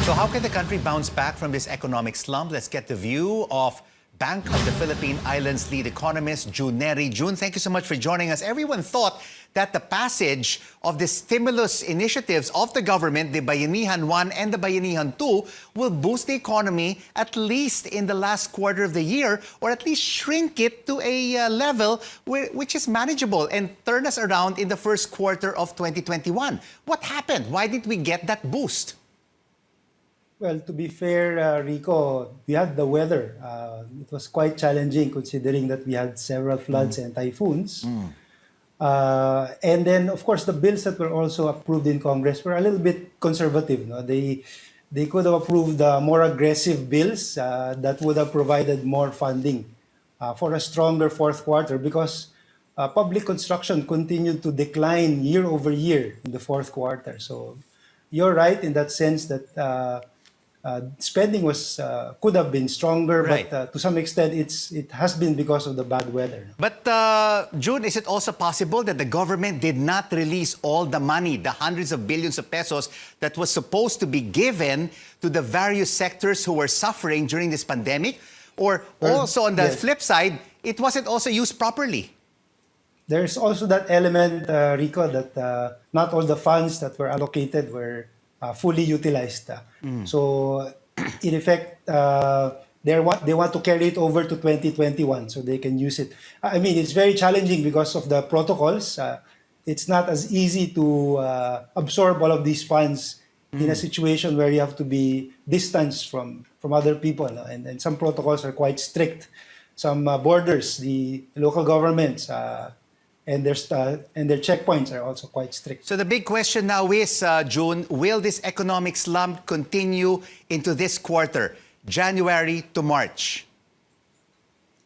So how can the country bounce back from this economic slump? Let's get the view of Bank of the Philippine Islands lead economist, June Neri. June, thank you so much for joining us. Everyone thought that the passage of the stimulus initiatives of the government, the Bayanihan 1 and the Bayanihan 2, will boost the economy at least in the last quarter of the year, or at least shrink it to a level which is manageable and turn us around in the first quarter of 2021. What happened? Why didn't we get that boost? Well, to be fair, Rico, we had the weather. It was quite challenging considering that we had several floods and typhoons. And then, of course, the bills that were also approved in Congress were a little bit conservative. No? They could have approved more aggressive bills that would have provided more funding for a stronger fourth quarter because public construction continued to decline year over year in the fourth quarter. So you're right in that sense that spending was could have been stronger, Right. but to some extent it has been because of the bad weather. But June, is it also possible that the government did not release all the money, the hundreds of billions of pesos that was supposed to be given to the various sectors who were suffering during this pandemic? Or also on the Yes. flip side, it wasn't also used properly? There's also that element, Rico, that not all the funds that were allocated were fully utilized. So, in effect, they want to carry it over to 2021 so they can use it. I mean, it's very challenging because of the protocols. It's not as easy to absorb all of these funds in a situation where you have to be distanced from other people. No? And some protocols are quite strict. Some borders, the local governments, and their checkpoints are also quite strict. So the big question now is, June, will this economic slump continue into this quarter, January to March?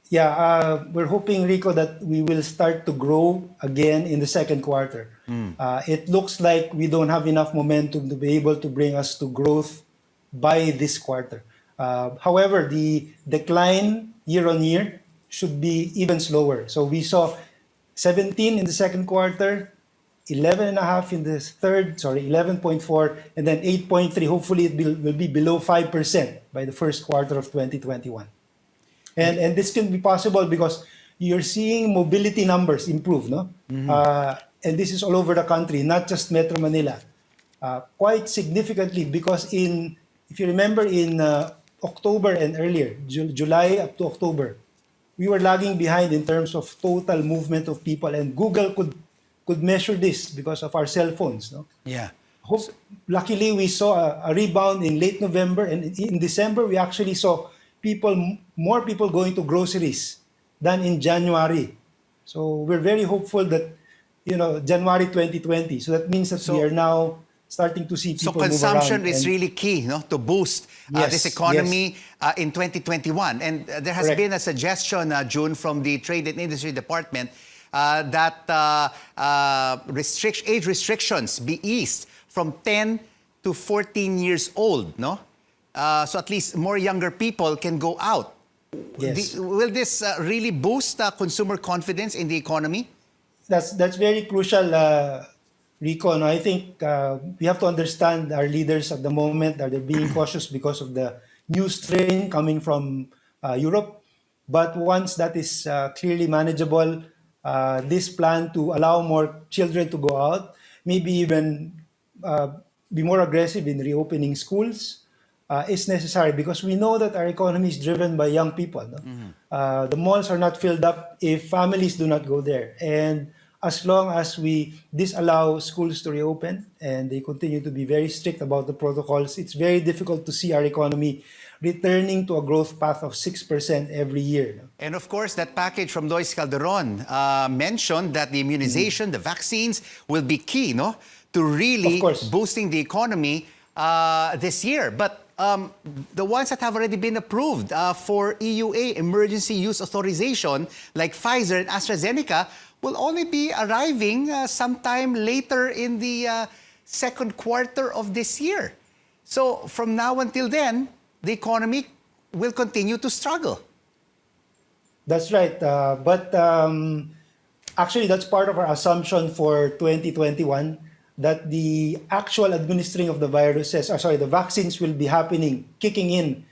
Yeah, we're hoping, Rico, that we will start to grow again in the second quarter. It looks like we don't have enough momentum to be able to bring us to growth by this quarter. However, the decline year on year should be even slower. So we saw 17 in the second quarter, 11.5 in the third, 11.4, and then 8.3. Hopefully it will be below 5% by the first quarter of 2021. And this can be possible because you're seeing mobility numbers improve, no? And this is all over the country, not just Metro Manila. Quite significantly because if you remember in October and earlier, July up to October, we were lagging behind in terms of total movement of people, and Google could measure this because of our cell phones. No? Yeah. Luckily, we saw a rebound in late November, and in December, we actually saw more people going to groceries than in January. So we're very hopeful that, January 2020. So that means that we are now starting to see people So consumption move around. is really key, no, to boost this economy in 2021. And there has been a suggestion, June, from the Trade and Industry Department that age restrictions be eased from 10 to 14 years old, no? So at least more younger people can go out. Yes. Will this really boost consumer confidence in the economy? That's very crucial, Rico. And I think we have to understand our leaders at the moment that they're being cautious because of the new strain coming from Europe. But once that is clearly manageable, this plan to allow more children to go out, maybe even be more aggressive in reopening schools, is necessary because we know that our economy is driven by young people. No? The malls are not filled up if families do not go there. And as long as we disallow schools to reopen and they continue to be very strict about the protocols, it's very difficult to see our economy returning to a growth path of 6% every year. And of course, that package from Lois Calderon mentioned that the immunization, the vaccines will be key, no, to really boosting the economy this year. But the ones that have already been approved for EUA, emergency use authorization, like Pfizer and AstraZeneca, will only be arriving sometime later in the second quarter of this year. So from now until then, the economy will continue to struggle. That's right. But actually, that's part of our assumption for 2021 that the actual administering of the viruses, the vaccines will be kicking in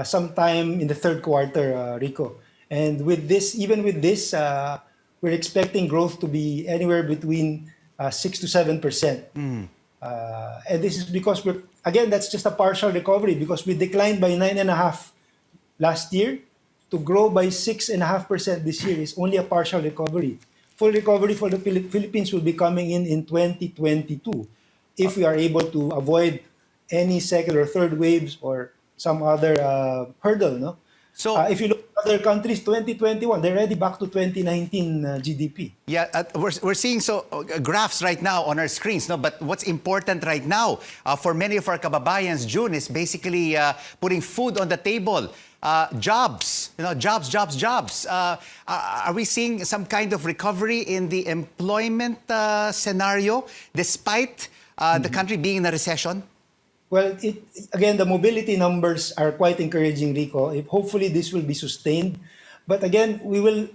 sometime in the third quarter, Rico. And with this, even with this, we're expecting growth to be anywhere between 6 to 7%. And this is because that's just a partial recovery because we declined by 9.5 last year. To grow by 6.5% this year is only a partial recovery. Full recovery for the Philippines will be coming in 2022 if we are able to avoid any second or third waves or some other hurdle. No? So if you look at other countries, 2021, they're already back to 2019 GDP. yeah, we're seeing graphs right now on our screens, no? But what's important right now for many of our kababayans, June, is basically putting food on the table. Jobs, jobs. Are we seeing some kind of recovery in the employment scenario despite the country being in a recession? Well, again, the mobility numbers are quite encouraging, Rico. Hopefully, this will be sustained. But again,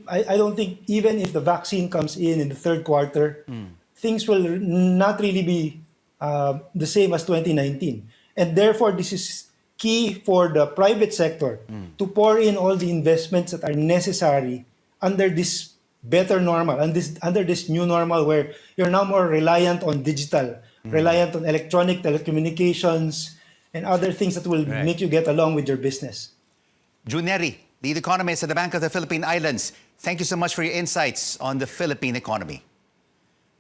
I don't think even if the vaccine comes in the third quarter, things will not really be the same as 2019. And therefore, this is key for the private sector to pour in all the investments that are necessary under this better normal and under this new normal where you're now more reliant on digital, reliant on electronic telecommunications and other things that will make you get along with your business. Neri, the economist at the Bank of the Philippine Islands, thank you so much for your insights on the Philippine economy.